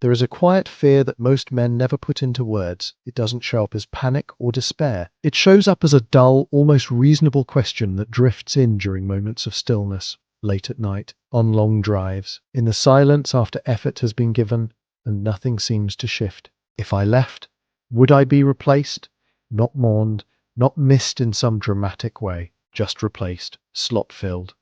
There is a quiet fear that most men never put into words. It doesn't show up as panic or despair. It shows up as a dull, almost reasonable question that drifts in during moments of stillness, late at night, on long drives, in the silence after effort has been given and nothing seems to shift. If I left, would I be replaced? Not mourned, not missed in some dramatic way, just replaced, slot filled.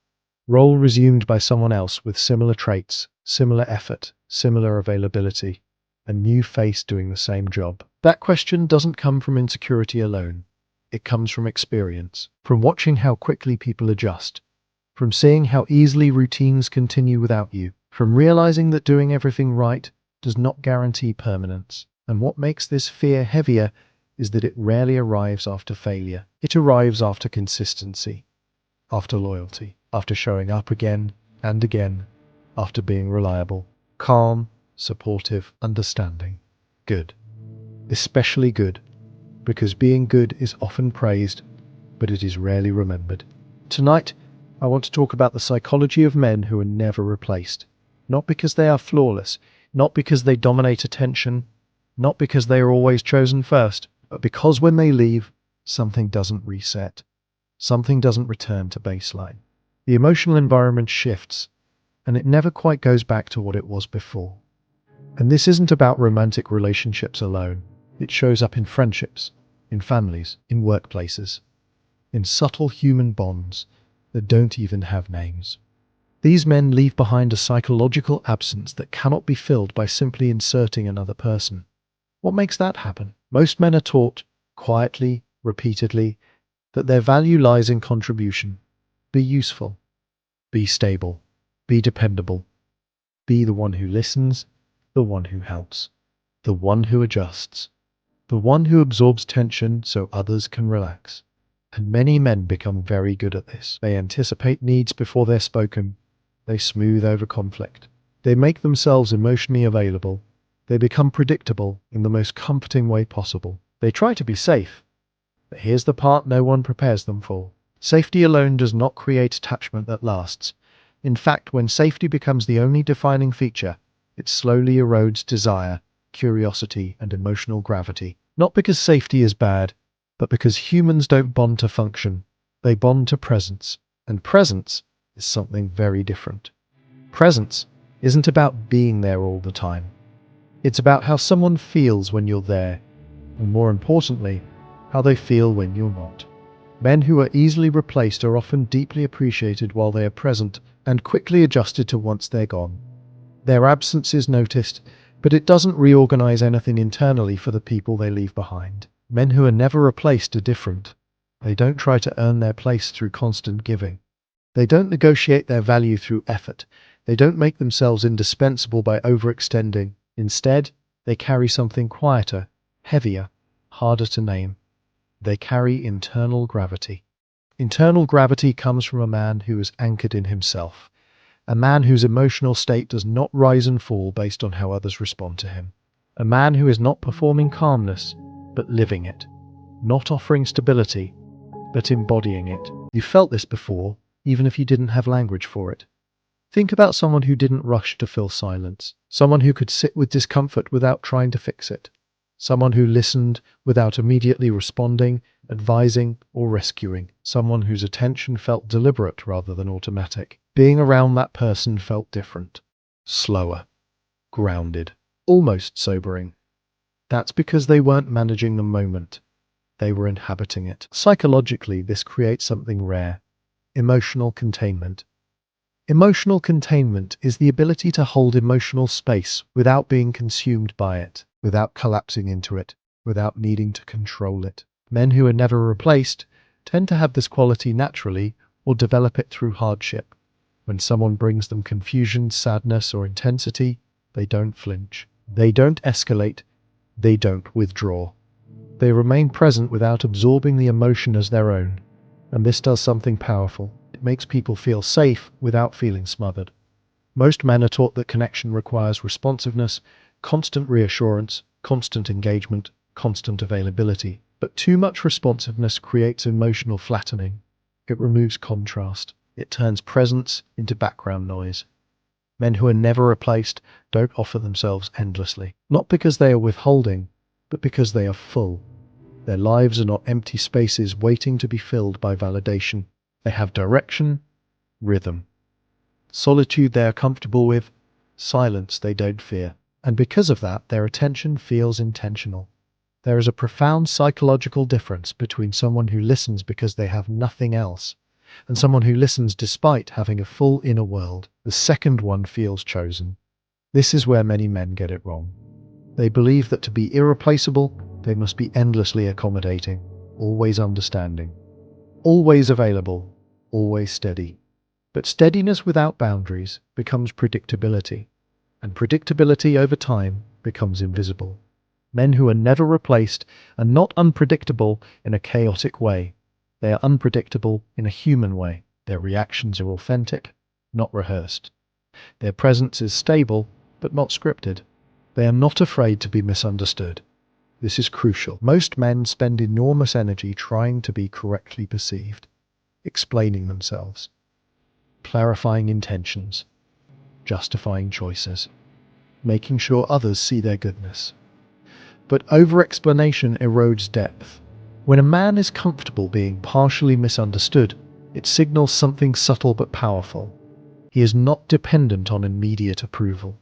Role resumed by someone else with similar traits, similar effort, similar availability, a new face doing the same job. That question doesn't come from insecurity alone. It comes from experience, from watching how quickly people adjust, from seeing how easily routines continue without you, from realizing that doing everything right does not guarantee permanence. And what makes this fear heavier is that it rarely arrives after failure. It arrives after consistency, after loyalty, after showing up again and again, after being reliable, calm, supportive, understanding, good. Especially good, because being good is often praised, but it is rarely remembered. Tonight, I want to talk about the psychology of men who are never replaced. Not because they are flawless, not because they dominate attention, not because they are always chosen first, but because when they leave, something doesn't reset. Something doesn't return to baseline. The emotional environment shifts, and it never quite goes back to what it was before. And this isn't about romantic relationships alone. It shows up in friendships, in families, in workplaces, in subtle human bonds that don't even have names. These men leave behind a psychological absence that cannot be filled by simply inserting another person. What makes that happen? Most men are taught, quietly, repeatedly, that their value lies in contribution. Be useful. Be stable. Be dependable. Be the one who listens, the one who helps, the one who adjusts, the one who absorbs tension so others can relax. And many men become very good at this. They anticipate needs before they're spoken. They smooth over conflict. They make themselves emotionally available. They become predictable in the most comforting way possible. They try to be safe. But here's the part no one prepares them for. Safety alone does not create attachment that lasts. In fact, when safety becomes the only defining feature, it slowly erodes desire, curiosity, and emotional gravity. Not because safety is bad, but because humans don't bond to function. They bond to presence. And presence is something very different. Presence isn't about being there all the time. It's about how someone feels when you're there, and more importantly, how they feel when you're not. Men who are easily replaced are often deeply appreciated while they are present and quickly adjusted to once they're gone. Their absence is noticed, but it doesn't reorganize anything internally for the people they leave behind. Men who are never replaced are different. They don't try to earn their place through constant giving. They don't negotiate their value through effort. They don't make themselves indispensable by overextending. Instead, they carry something quieter, heavier, harder to name. They carry internal gravity. Internal gravity comes from a man who is anchored in himself, a man whose emotional state does not rise and fall based on how others respond to him, a man who is not performing calmness, but living it, not offering stability, but embodying it. You felt this before, even if you didn't have language for it. Think about someone who didn't rush to fill silence, someone who could sit with discomfort without trying to fix it, someone who listened without immediately responding, advising, or rescuing, someone whose attention felt deliberate rather than automatic. Being around that person felt different, slower, grounded, almost sobering. That's because they weren't managing the moment. They were inhabiting it. Psychologically, this creates something rare: emotional containment. Emotional containment is the ability to hold emotional space without being consumed by it, without collapsing into it, without needing to control it. Men who are never replaced tend to have this quality naturally or develop it through hardship. When someone brings them confusion, sadness, or intensity, they don't flinch. They don't escalate. They don't withdraw. They remain present without absorbing the emotion as their own. And this does something powerful. It makes people feel safe without feeling smothered. Most men are taught that connection requires responsiveness, constant reassurance, constant engagement, constant availability. But too much responsiveness creates emotional flattening. It removes contrast. It turns presence into background noise. Men who are never replaced don't offer themselves endlessly, not because they are withholding, but because they are full. Their lives are not empty spaces waiting to be filled by validation. They have direction, rhythm. Solitude they are comfortable with, silence they don't fear. And because of that, their attention feels intentional. There is a profound psychological difference between someone who listens because they have nothing else and someone who listens despite having a full inner world. The second one feels chosen. This is where many men get it wrong. They believe that to be irreplaceable, they must be endlessly accommodating, always understanding, always available, always steady. But steadiness without boundaries becomes predictability, and predictability over time becomes invisible. Men who are never replaced are not unpredictable in a chaotic way. They are unpredictable in a human way. Their reactions are authentic, not rehearsed. Their presence is stable, but not scripted. They are not afraid to be misunderstood. This is crucial. Most men spend enormous energy trying to be correctly perceived, explaining themselves, clarifying intentions, justifying choices, making sure others see their goodness. But over-explanation erodes depth. When a man is comfortable being partially misunderstood, it signals something subtle but powerful. He is not dependent on immediate approval.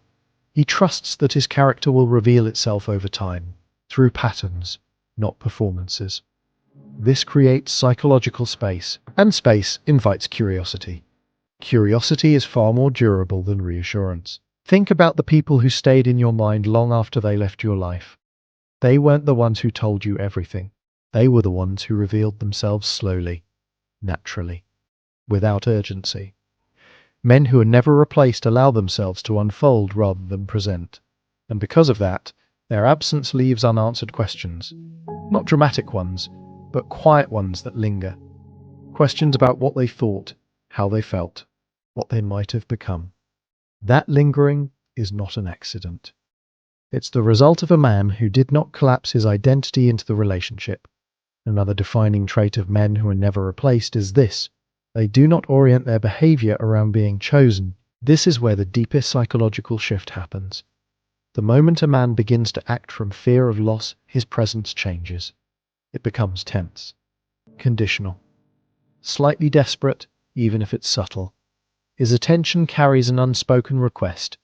He trusts that his character will reveal itself over time, through patterns, not performances. This creates psychological space, and space invites curiosity. Curiosity is far more durable than reassurance. Think about the people who stayed in your mind long after they left your life. They weren't the ones who told you everything. They were the ones who revealed themselves slowly, naturally, without urgency. Men who are never replaced allow themselves to unfold rather than present. And because of that, their absence leaves unanswered questions. Not dramatic ones, but quiet ones that linger. Questions about what they thought, how they felt, what they might have become. That lingering is not an accident. It's the result of a man who did not collapse his identity into the relationship. Another defining trait of men who are never replaced is this: they do not orient their behavior around being chosen. This is where the deepest psychological shift happens. The moment a man begins to act from fear of loss, his presence changes. It becomes tense, conditional, slightly desperate, even if it's subtle. His attention carries an unspoken request: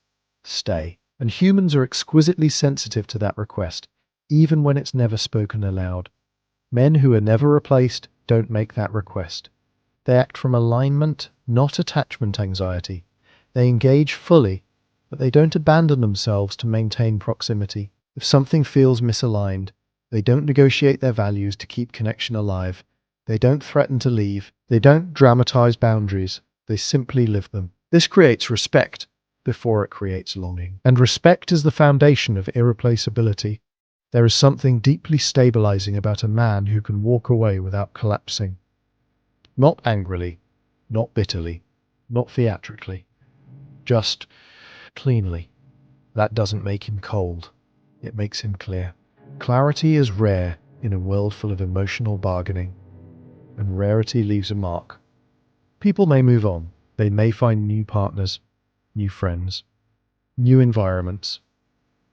stay. And humans are exquisitely sensitive to that request, even when it's never spoken aloud. Men who are never replaced don't make that request. They act from alignment, not attachment anxiety. They engage fully, but they don't abandon themselves to maintain proximity. If something feels misaligned, they don't negotiate their values to keep connection alive. They don't threaten to leave. They don't dramatize boundaries. They simply live them. This creates respect before it creates longing. And respect is the foundation of irreplaceability. There is something deeply stabilizing about a man who can walk away without collapsing. Not angrily, not bitterly, not theatrically, just cleanly. That doesn't make him cold. It makes him clear. Clarity is rare in a world full of emotional bargaining, and rarity leaves a mark. People may move on. They may find new partners, new friends, new environments.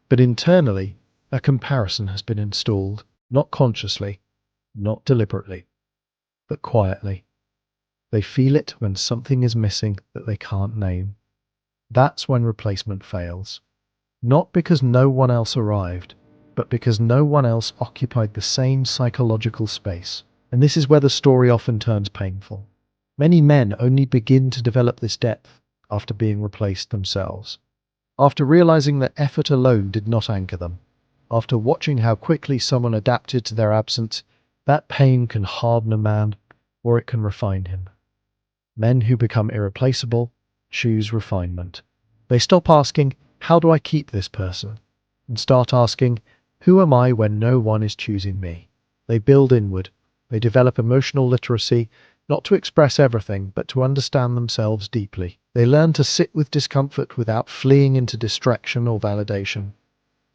But internally, a comparison has been installed, not consciously, not deliberately, but quietly. They feel it when something is missing that they can't name. That's when replacement fails. Not because no one else arrived, but because no one else occupied the same psychological space. And this is where the story often turns painful. Many men only begin to develop this depth after being replaced themselves. After realizing that effort alone did not anchor them. After watching how quickly someone adapted to their absence, that pain can harden a man, or it can refine him. Men who become irreplaceable choose refinement. They stop asking, "How do I keep this person?" and start asking, "Who am I when no one is choosing me?" They build inward. They develop emotional literacy, not to express everything, but to understand themselves deeply. They learn to sit with discomfort without fleeing into distraction or validation.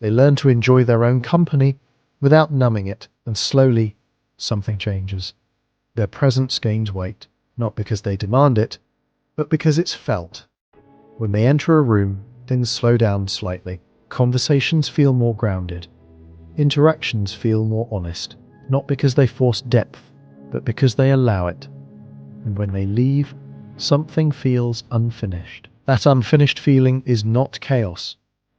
They learn to enjoy their own company without numbing it, and slowly, something changes. Their presence gains weight, not because they demand it, but because it's felt. When they enter a room, things slow down slightly. Conversations feel more grounded. Interactions feel more honest, not because they force depth, but because they allow it. And when they leave, something feels unfinished. That unfinished feeling is not chaos,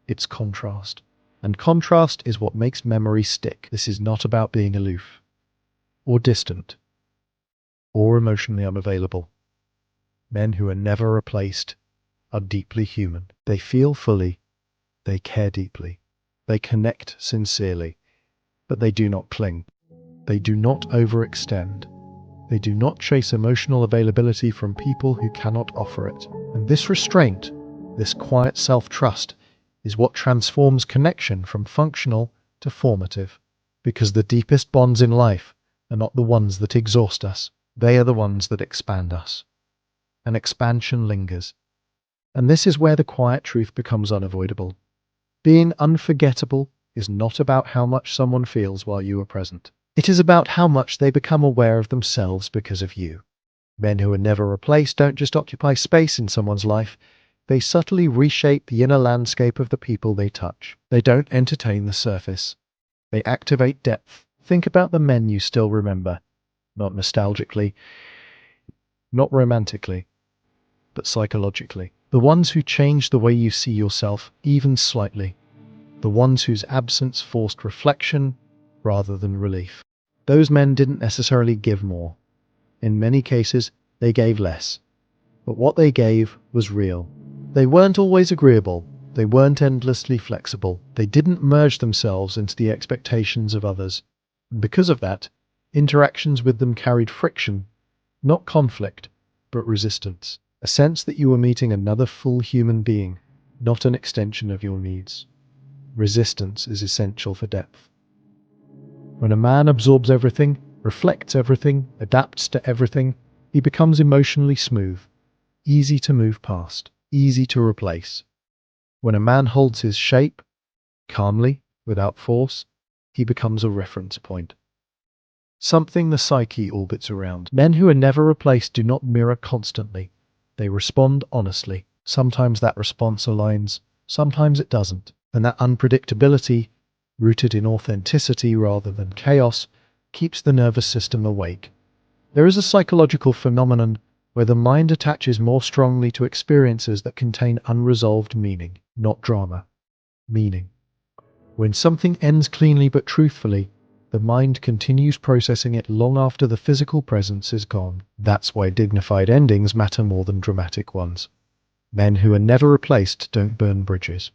it's contrast. And contrast is what makes memory stick. This is not about being aloof, or distant, or emotionally unavailable. Men who are never replaced are deeply human. They feel fully, they care deeply, they connect sincerely, but they do not cling. They do not overextend. They do not chase emotional availability from people who cannot offer it. And this restraint, this quiet self-trust, is what transforms connection from functional to formative. Because the deepest bonds in life are not the ones that exhaust us. They are the ones that expand us. And expansion lingers. And this is where the quiet truth becomes unavoidable. Being unforgettable is not about how much someone feels while you are present. It is about how much they become aware of themselves because of you. Men who are never replaced don't just occupy space in someone's life, they subtly reshape the inner landscape of the people they touch. They don't entertain the surface. They activate depth. Think about the men you still remember, not nostalgically, not romantically, but psychologically. The ones who change the way you see yourself, even slightly. The ones whose absence forced reflection rather than relief. Those men didn't necessarily give more. In many cases, they gave less. But what they gave was real. They weren't always agreeable. They weren't endlessly flexible. They didn't merge themselves into the expectations of others. And because of that, interactions with them carried friction, not conflict, but resistance. A sense that you were meeting another full human being, not an extension of your needs. Resistance is essential for depth. When a man absorbs everything, reflects everything, adapts to everything, he becomes emotionally smooth, easy to move past, easy to replace. When a man holds his shape, calmly, without force, he becomes a reference point. Something the psyche orbits around. Men who are never replaced do not mirror constantly. They respond honestly. Sometimes that response aligns, sometimes it doesn't. And that unpredictability, rooted in authenticity rather than chaos, keeps the nervous system awake. There is a psychological phenomenon where the mind attaches more strongly to experiences that contain unresolved meaning, not drama. Meaning. When something ends cleanly but truthfully, the mind continues processing it long after the physical presence is gone. That's why dignified endings matter more than dramatic ones. Men who are never replaced don't burn bridges.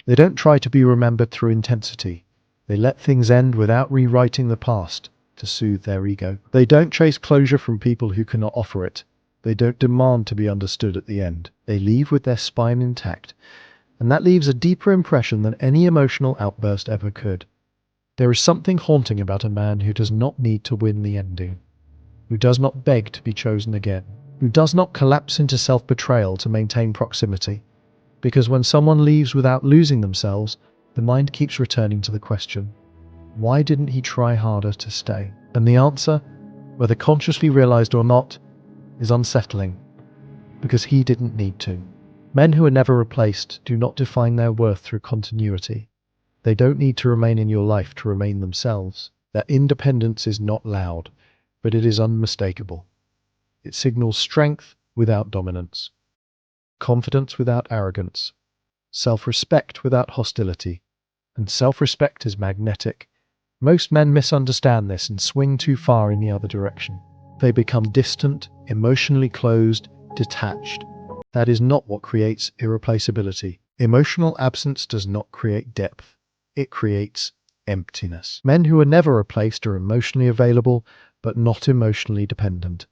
They don't try to be remembered through intensity. They let things end without rewriting the past to soothe their ego. They don't chase closure from people who cannot offer it. They don't demand to be understood at the end. They leave with their spine intact, and that leaves a deeper impression than any emotional outburst ever could. There is something haunting about a man who does not need to win the ending, who does not beg to be chosen again, who does not collapse into self-betrayal to maintain proximity. Because when someone leaves without losing themselves, the mind keeps returning to the question, why didn't he try harder to stay? And the answer, whether consciously realized or not, is unsettling, because he didn't need to. Men who are never replaced do not define their worth through continuity. They don't need to remain in your life to remain themselves. Their independence is not loud, but it is unmistakable. It signals strength without dominance, confidence without arrogance, self-respect without hostility. And self-respect is magnetic. Most men misunderstand this and swing too far in the other direction. They become distant, emotionally closed, detached. That is not what creates irreplaceability. Emotional absence does not create depth. It creates emptiness. Men who are never replaced are emotionally available, but not emotionally dependent.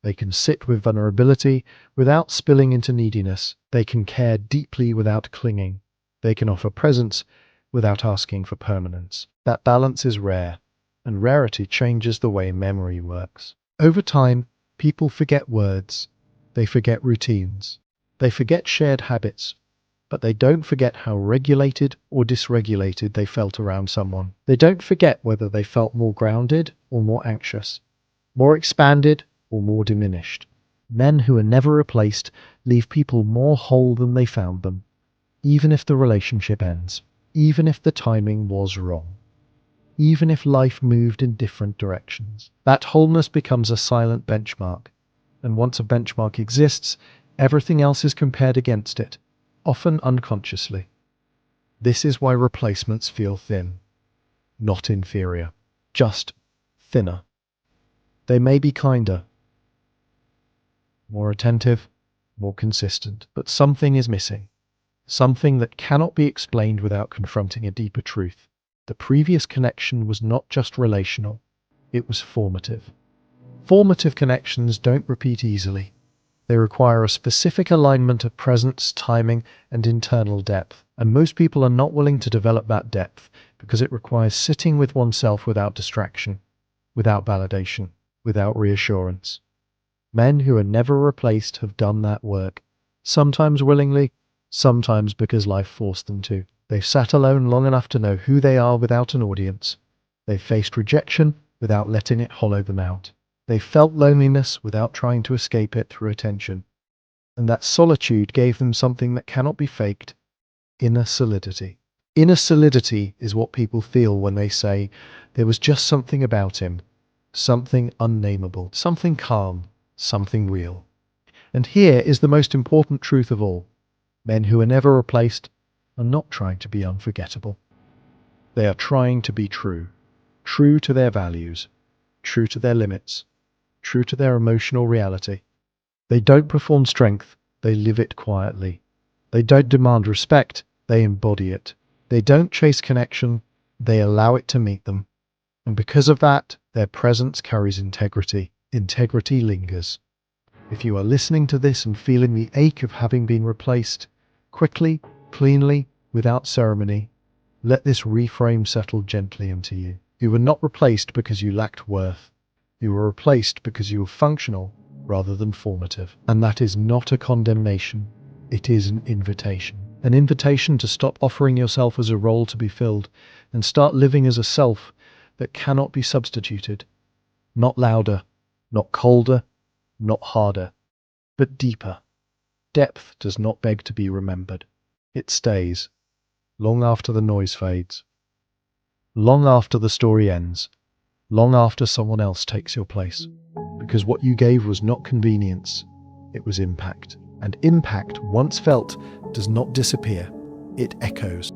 They can sit with vulnerability without spilling into neediness. They can care deeply without clinging. They can offer presence without asking for permanence. That balance is rare, and rarity changes the way memory works. Over time, people forget words. They forget routines. They forget shared habits. But they don't forget how regulated or dysregulated they felt around someone. They don't forget whether they felt more grounded or more anxious, more expanded or more diminished. Men who are never replaced leave people more whole than they found them, even if the relationship ends, even if the timing was wrong, even if life moved in different directions. That wholeness becomes a silent benchmark, and once a benchmark exists, everything else is compared against it, often unconsciously. This is why replacements feel thin, not inferior, just thinner. They may be kinder, more attentive, more consistent, but something is missing. Something that cannot be explained without confronting a deeper truth. The previous connection was not just relational, it was formative. Formative connections don't repeat easily. They require a specific alignment of presence, timing, and internal depth. And most people are not willing to develop that depth because it requires sitting with oneself without distraction, without validation, without reassurance. Men who are never replaced have done that work, sometimes willingly, sometimes because life forced them to. They've sat alone long enough to know who they are without an audience. They've faced rejection without letting it hollow them out. They've felt loneliness without trying to escape it through attention. And that solitude gave them something that cannot be faked: inner solidity. Inner solidity is what people feel when they say, there was just something about him, something unnameable, something calm, something real. And here is the most important truth of all. Men who are never replaced are not trying to be unforgettable. They are trying to be true. True to their values, true to their limits, true to their emotional reality. They don't perform strength, they live it quietly. They don't demand respect, they embody it. They don't chase connection, they allow it to meet them. And because of that, their presence carries integrity. Integrity lingers. If you are listening to this and feeling the ache of having been replaced, quickly, cleanly, without ceremony, let this reframe settle gently into you. You were not replaced because you lacked worth. You were replaced because you were functional rather than formative. And that is not a condemnation. It is an invitation. An invitation to stop offering yourself as a role to be filled and start living as a self that cannot be substituted. Not louder, not colder, not harder, but deeper. Depth does not beg to be remembered. It stays, long after the noise fades, long after the story ends, long after someone else takes your place. Because what you gave was not convenience, it was impact. And impact, once felt, does not disappear, it echoes.